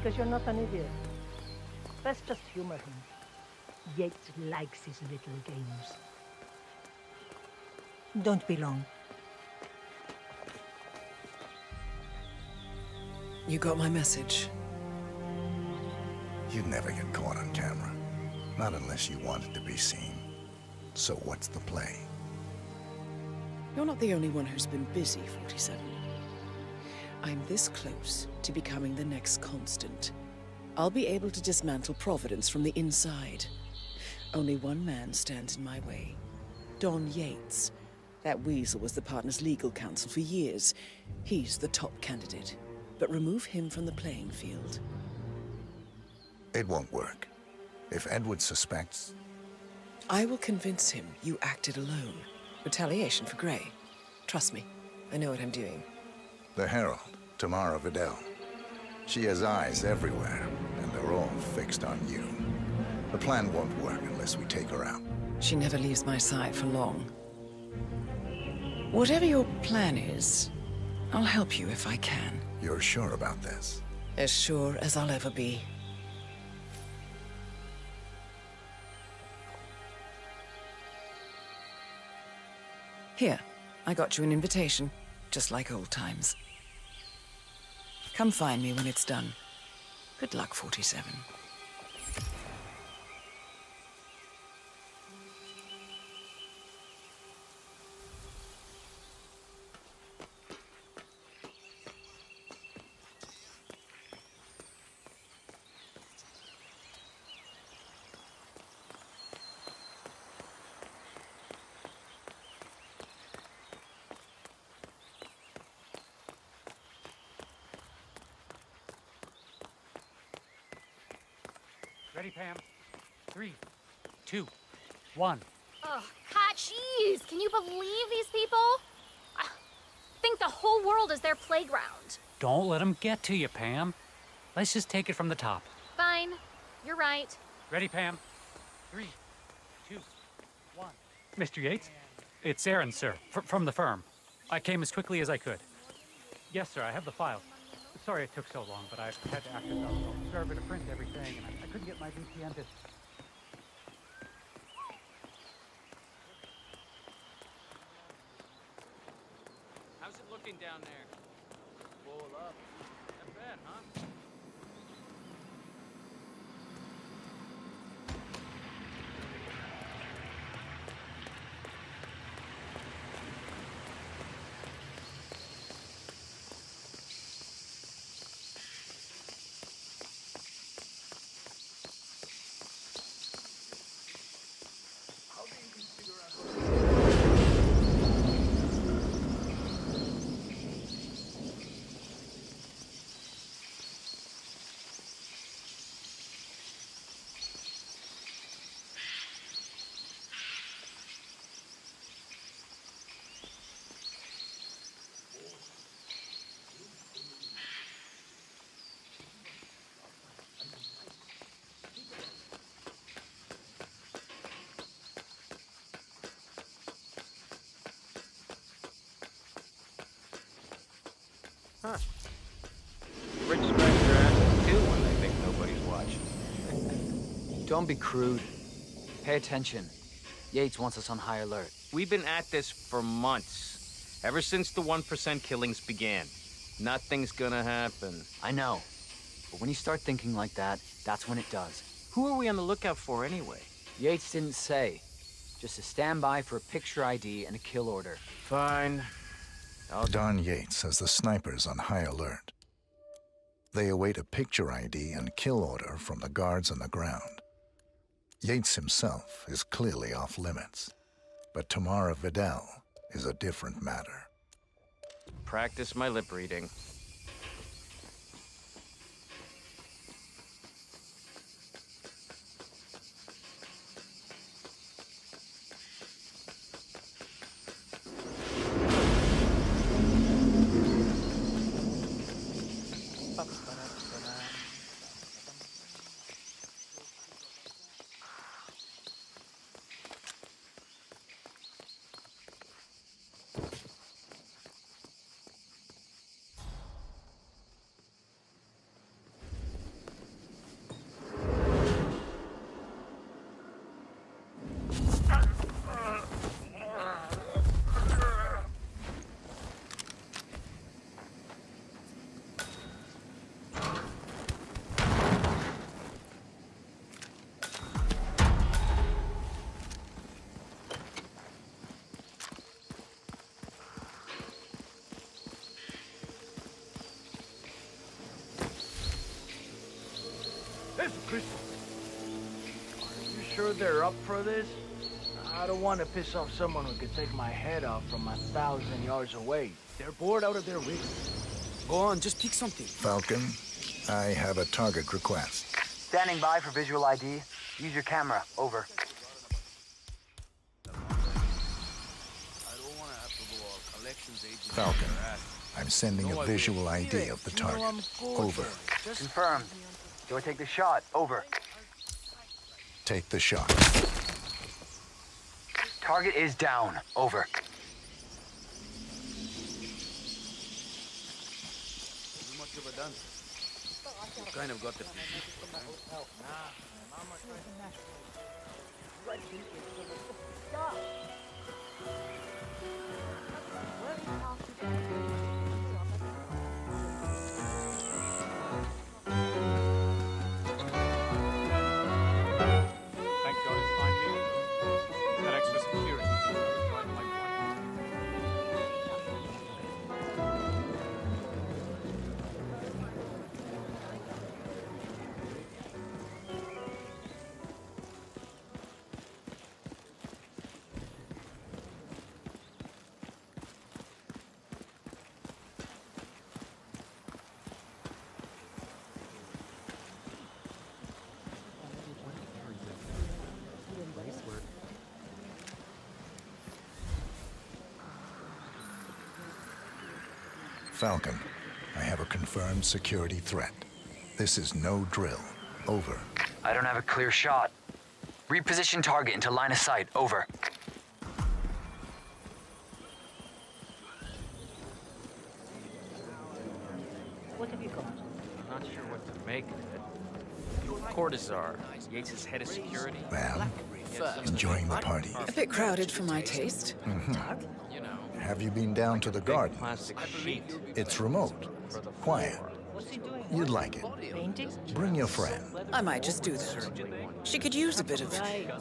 because you're not an idiot. Let's just humor him. Yates likes his little games. Don't be long. You got my message. You'd never get caught on camera. Not unless you wanted to be seen. So what's the play? You're not the only one who's been busy, 47. I'm this close to becoming the next Constant. I'll be able to dismantle Providence from the inside. Only one man stands in my way. Don Yates. That weasel was the partner's legal counsel for years. He's the top candidate. But remove him from the playing field. It won't work. If Edward suspects... I will convince him you acted alone. Retaliation for Gray. Trust me, I know what I'm doing. The Herald, Tamara Vidal. She has eyes everywhere, and they're all fixed on you. The plan won't work unless we take her out. She never leaves my side for long. Whatever your plan is, I'll help you if I can. You're sure about this? As sure as I'll ever be. Here, I got you an invitation, just like old times. Come find me when it's done. Good luck, 47. Ready, Pam? 3, 2, 1. Oh, God, jeez. Can you believe these people? I think the whole world is their playground. Don't let them get to you, Pam. Let's just take it from the top. Fine. You're right. Ready, Pam? 3, 2, 1. Mr. Yates? It's Aaron, sir, from the firm. I came as quickly as I could. Yes, sir, I have the file. Sorry it took so long, but I had to act as a server to print everything, and I couldn't get my VPN to... How's it looking down there? Full up. Not bad, huh? Huh. Rich scratch their asses too when they think nobody's watching. Don't be crude. Pay attention. Yates wants us on high alert. We've been at this for months. Ever since the 1% killings began. Nothing's gonna happen. I know. But when you start thinking like that, that's when it does. Who are we on the lookout for anyway? Yates didn't say. Just a standby for a picture ID and a kill order. Fine. Don Yates has the snipers on high alert. They await a picture ID and kill order from the guards on the ground. Yates himself is clearly off limits, but Tamara Vidal is a different matter. Practice my lip reading. crystals. Are you sure they're up for this? I don't want to piss off someone who could take my head off from 1,000 yards away. They're bored out of their wits. Go on, just pick something. Falcon, I have a target request. Standing by for visual ID. Use your camera. Over. Falcon, I'm sending a visual ID of the target. Over. Confirmed. Do I take the shot? Over. Take the shot. Target is down. Over. Too much of a done. You kind of got the... Thank God it's finally over. That extra security team was right on my point. Falcon, I have a confirmed security threat. This is no drill. Over. I don't have a clear shot. Reposition target into line of sight. Over. What have you got? I'm not sure what to make of it. Cortazar, Yates' head of security. Well, enjoying the party. A bit crowded for my taste. You know, Have you been down to the garden? plastic sheet. It's remote. Quiet. What's he doing? You'd like it. Painting? Bring your friend. I might just do that. She could use a bit of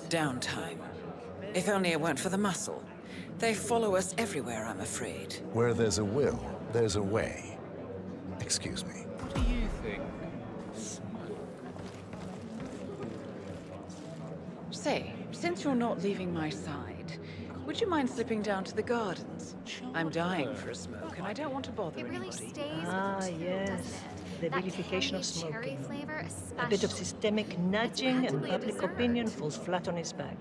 downtime. If only it weren't for the muscle. They follow us everywhere, I'm afraid. Where there's a will, there's a way. Excuse me. What do you think? Say, since you're not leaving my side, would you mind slipping down to the gardens? I'm dying for a smoke, and I don't want to bother It really anybody. stays Ah, with you, yes. doesn't it? The That vilification of candy cherry smoking. flavor, A bit of especially. systemic nudging and practically a public dessert. opinion falls flat on his back.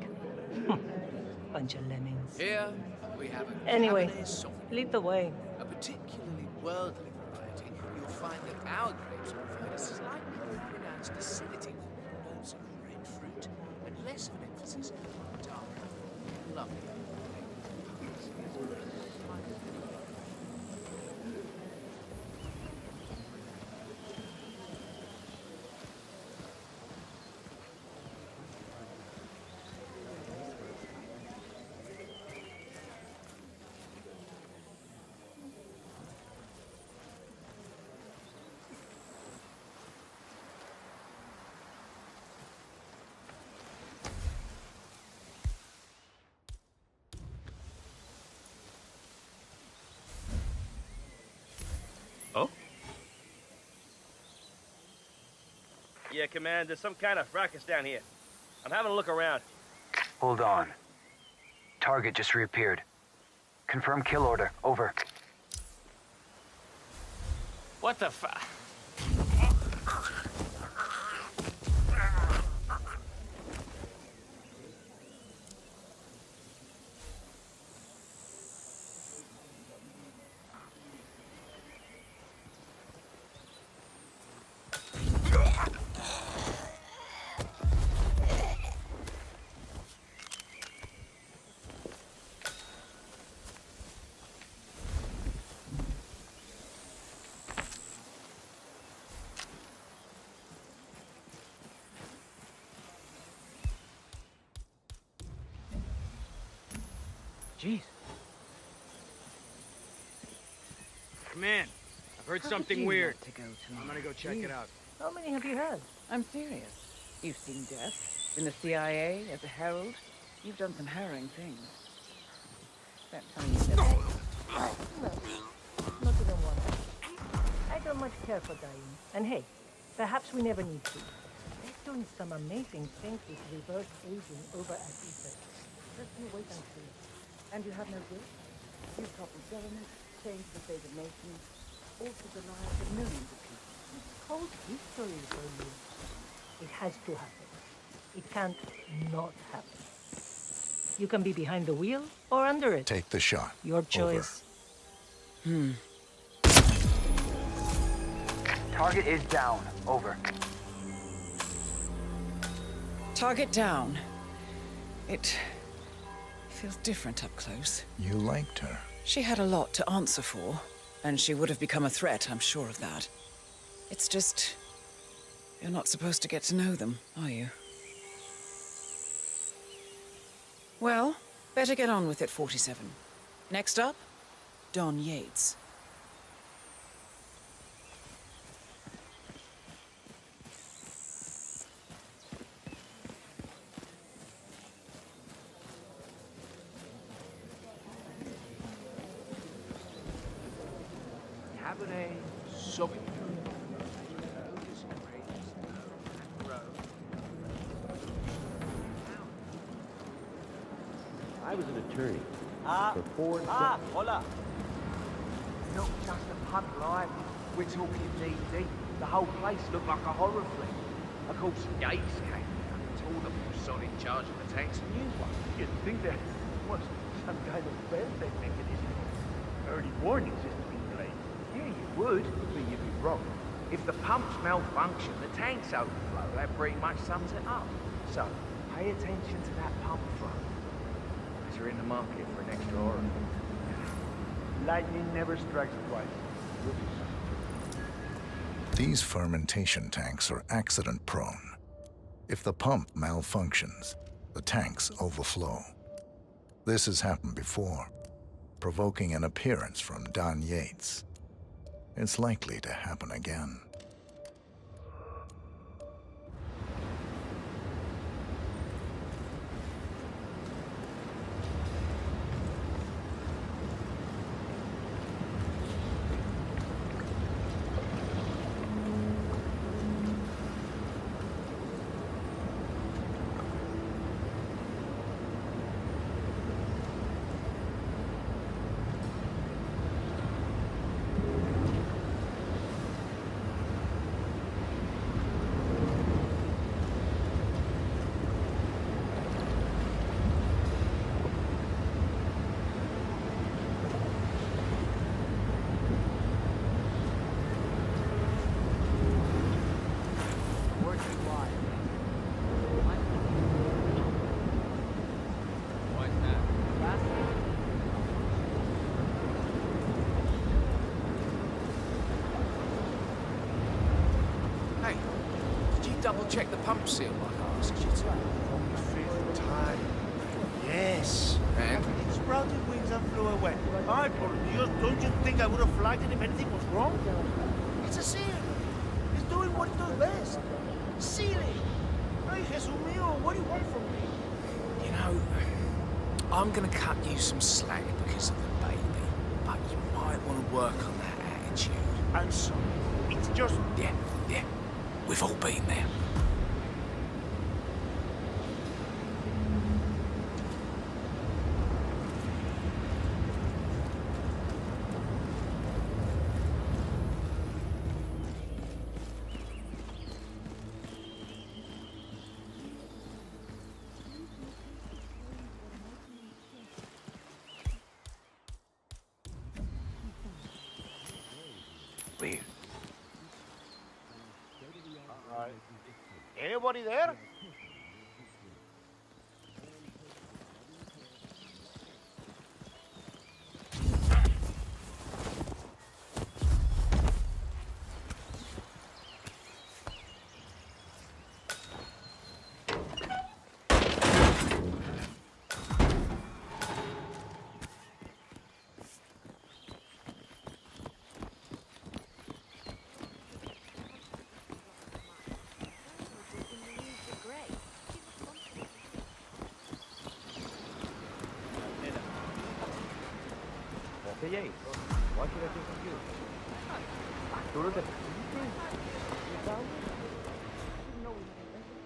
Bunch of lemmings. Here we have a Anyway, Cabernet Sauvignon, lead the way. a particularly worldly variety. You'll find that our grapes provide a slightly more pronounced acidity, notes of red fruit, and less of an emphasis on dark, lovely. Oh? Yeah, Command, there's some kind of fracas down here. I'm having a look around. Hold on. Target just reappeared. Confirm kill order. Over. What the fu... Jeez. Command, I've heard something weird. I'm gonna go check it out. How many have you had? I'm serious. You've seen death. In the CIA, as a herald. You've done some harrowing things. Don't tell me that. No, not even one. I don't much care for dying. And hey, perhaps we never need to. Let's doing some amazing things with reverse aging over at Ether. Just you wait and see. And you have no guilt? You toppled government, changed the fate of nations, altered the lives of millions of people. It's cold history for you. It has to happen. It can't not happen. You can be behind the wheel or under it. Take the shot. Your choice. Target is down. Over. Target down. It feels different up close. You liked her. She had a lot to answer for, and she would have become a threat, I'm sure of that. It's just... you're not supposed to get to know them, are you? Well, better get on with it, 47. Next up, Don Yates. Cabernet Sauvignon. I was an attorney for 4 hola. Not just a pub life. We're talking D. The whole place looked like a horror flick. Of course, Yates came and told them he was solely in charge of the tanks and new one. You'd think there was some kind of fail-safe mechanism. Early warning system in place. Yeah, you would, but you'd be wrong. If the pumps malfunction, the tanks overflow. That pretty much sums it up. So, pay attention to that pump flow. As you're in the market for an extra orifice. Lightning never strikes twice. You'll be fine. These fermentation tanks are accident-prone. If the pump malfunctions, the tanks overflow. This has happened before, provoking an appearance from Don Yates. It's likely to happen again. Hey, did you double-check the pump seal like I asked you to? Fifth time. Yes. And? It sprouted wings and flew away. Ay, por Dios, don't you think I would have flagged it if anything was wrong? It's a seal. It's doing what it does best. Sealing. Ay, Jesus mío, what do you want from me? You know, I'm gonna cut you some slack because of the baby, but you might want to work on that attitude. I'm sorry. It's just... Yeah. We've all been there. Weird. Anybody there? Hey, Yates, why should I think of you? Arturo de Pinte? You found me? I didn't know we had invented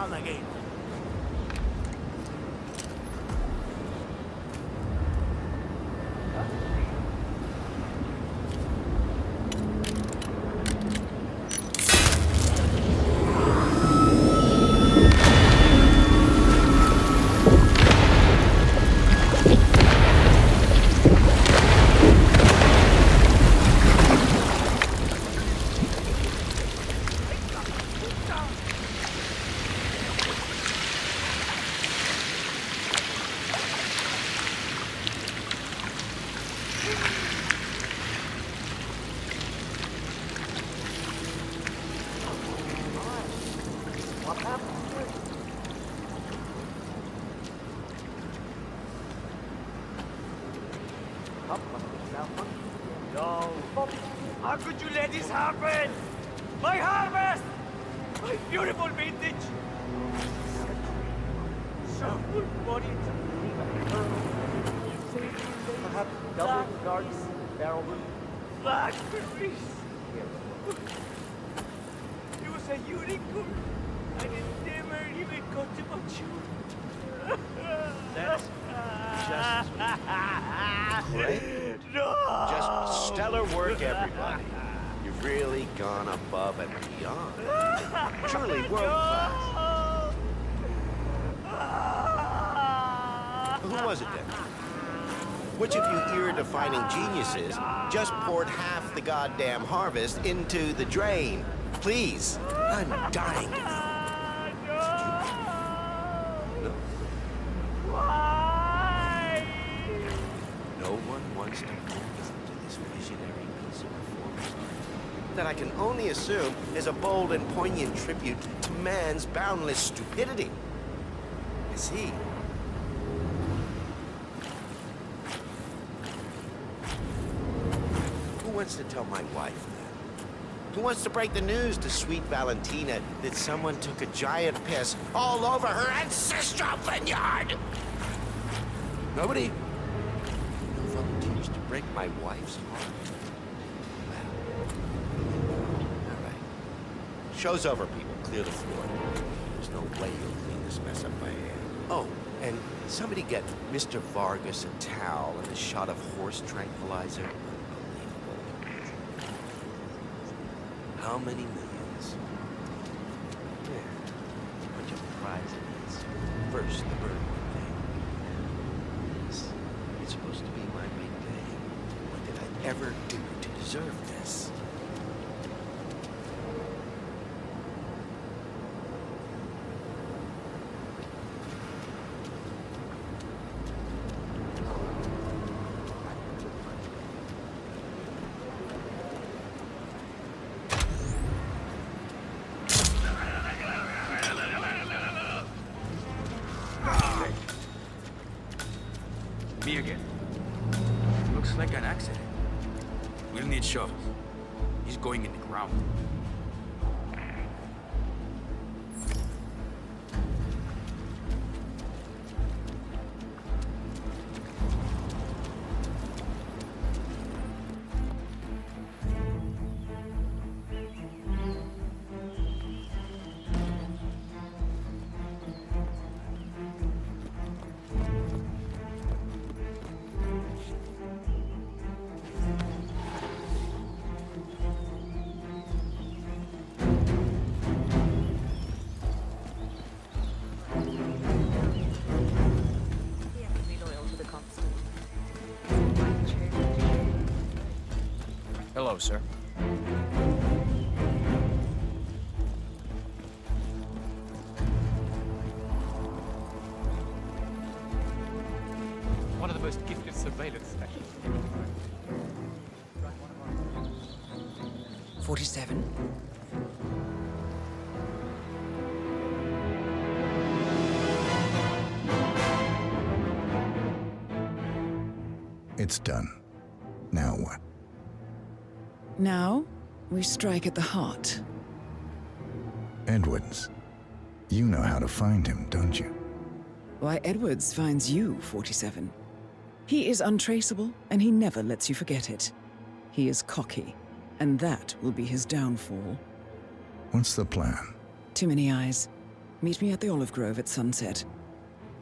around again. No. How could you let this happen? My harvest! My beautiful vintage! So full bodied. Perhaps double guards, barrel room. Blackberries! It was a unicorn. I never even got to mature. That's just great. No! Just stellar work, everybody. You've really gone above and beyond. Truly world class. Who was it then? Which of you ear-defining geniuses just poured half the goddamn harvest into the drain? Please, I'm dying. No. Why? No one wants to pour into this visionary piece of performance art that I can only assume is a bold and poignant tribute to man's boundless stupidity. I see. Who wants to tell my wife that? Who wants to break the news to sweet Valentina that someone took a giant piss all over her ancestral vineyard? Nobody? No volunteers to break my wife's heart. Well, all right. Show's over, people. Clear the floor. There's no way you'll clean this mess up by hand. Oh, and somebody get Mr. Vargas a towel and a shot of horse tranquilizer. How many millions? Yeah, a bunch of prizes. First, the Birdwood thing. Yes, it's supposed to be my big day. What did I ever do to deserve this? Me again. Looks like an accident. We'll need shovels. He's going in the ground. Hello, sir. One of the most gifted surveillance specialists. 47. It's done. Now what? Now, we strike at the heart. Edwards. You know how to find him, don't you? Why, Edwards finds you, 47. He is untraceable, and he never lets you forget it. He is cocky, and that will be his downfall. What's the plan? Too many eyes. Meet me at the olive grove at sunset.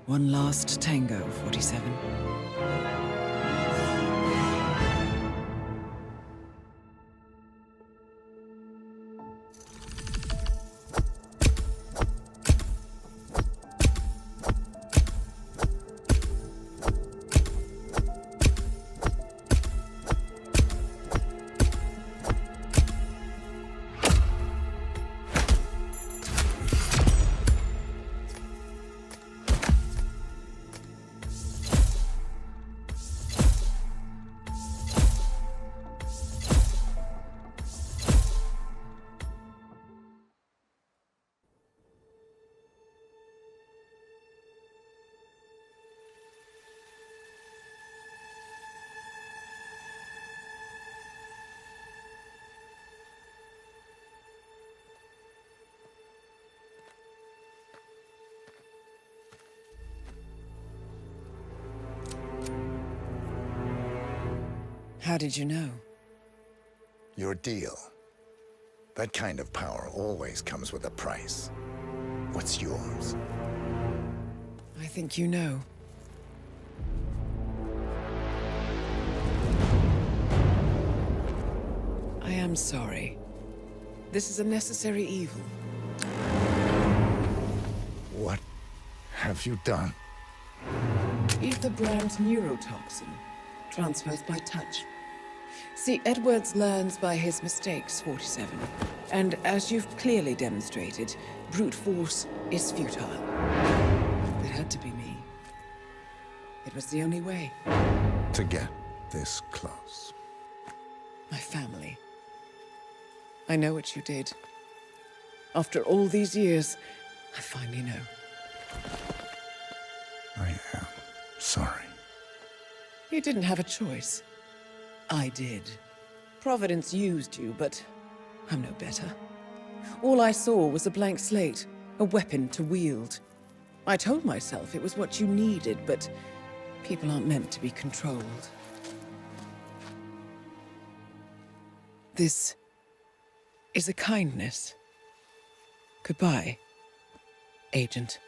One last tango, 47. How did you know? Your deal. That kind of power always comes with a price. What's yours? I think you know. I am sorry. This is a necessary evil. What have you done? Ether brand neurotoxin. Transfers by touch. See, Edwards learns by his mistakes, 47. And as you've clearly demonstrated, brute force is futile. It had to be me. It was the only way. To get this close. My family. I know what you did. After all these years, I finally know. I am sorry. You didn't have a choice. I did. Providence used you, but I'm no better. All I saw was a blank slate, a weapon to wield. I told myself it was what you needed, but people aren't meant to be controlled. This is a kindness. Goodbye, Agent.